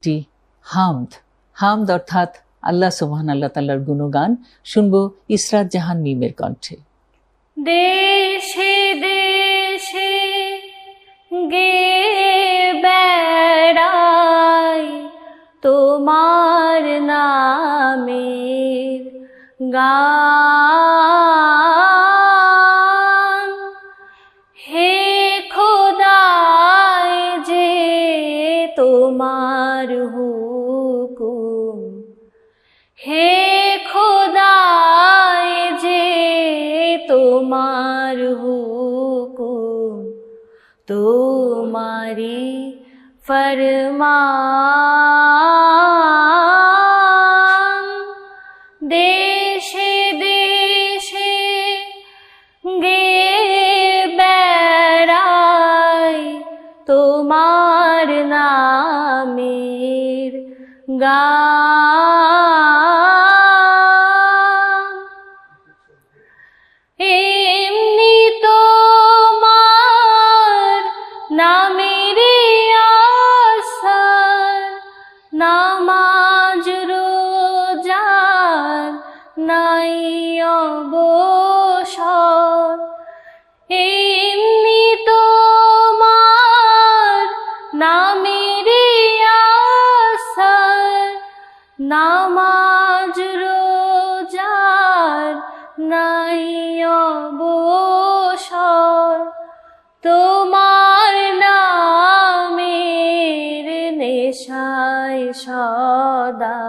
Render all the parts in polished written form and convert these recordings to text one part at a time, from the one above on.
একটি হামদ হামদ অর্থাৎ আল্লাহ সুবহান আল্লাহ তাআলার গুণগান শুনবো ইসরাত জাহান মিমের কণ্ঠে। দেশে দেশে গে বেড়াই তোমার নামের গান, হে খোদায় যে তোমার হুকুম, হে খোদায় যে তোমার হুকুম, তোমারি ফরমান। দেশে দেশে গে বেড়াই তোমার নামের গান, এমনি তোমার নামের আসার, নামাজ রোজার নাই অবসর, এমনি তোমার নামের আসার, নামাজ রোজার নাই অবসর, তোমার নামের নেশায় সদা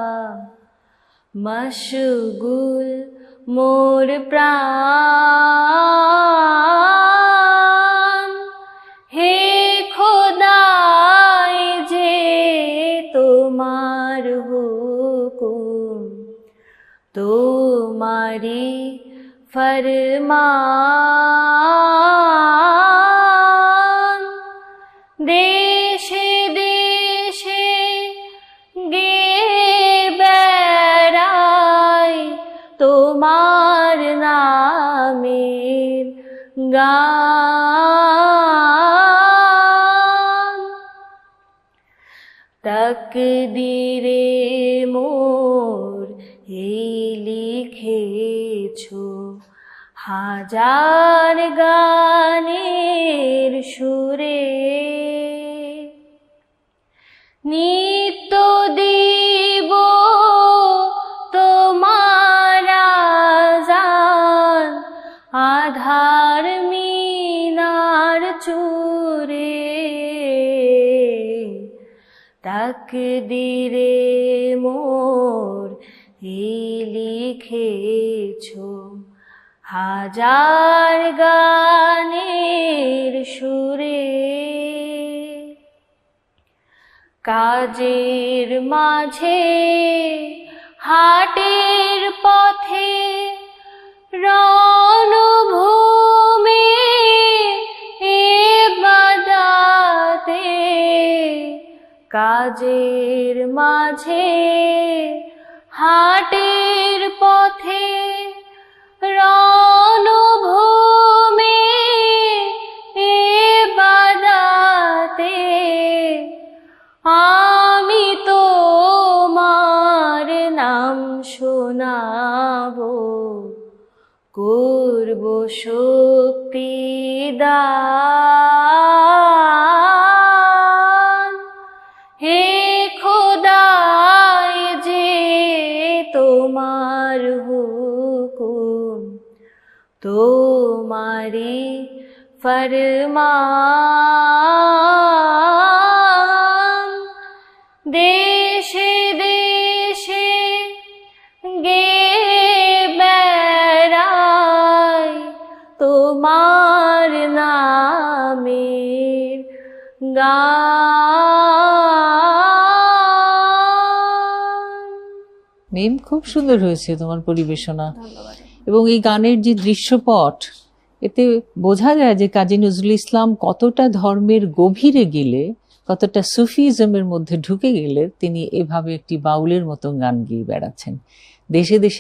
মশগুল মোর প্রাণ, হে খোদায় যে তোমার হুকুম, তোমারি ফরমান। দেশে দেশে গে বেড়াই তোমার নামের গান, তাকদীরে মোর এই লিখেছো হাজার গানের সুরে, নিত্য দিব তোমার আযান, আধার মিনার চুরে, তাকদীরে মোর এই লিখেছো হাজার গানের সুরে, কাজের মাঝে হাটের পথে রণভূমি ইবাদতে, কাজের মাঝে হাটের পথে রণভূমি ইবাদতে, আমি তোমার নাম শোনাবো, করব শক্তি দান, হে খোদায় যে তোমার হুকুম, তোমারি ফরমান। দেশে দেশে গে বেড়াই তোমার নামের গান। মিম, খুব সুন্দর হয়েছে তোমার পরিবেশনা। এবং এই গানের যে দৃশ্যপট, এতে বোঝা যায় যে কাজী নজরুল ইসলাম কতটা ধর্মের গভীরে গেলে, কতটা সুফিজমের মধ্যে ঢুকে গেলে তিনি এভাবে একটি বাউলের মতো গান গেয়ে বেড়াচ্ছেন। দেশে দেশে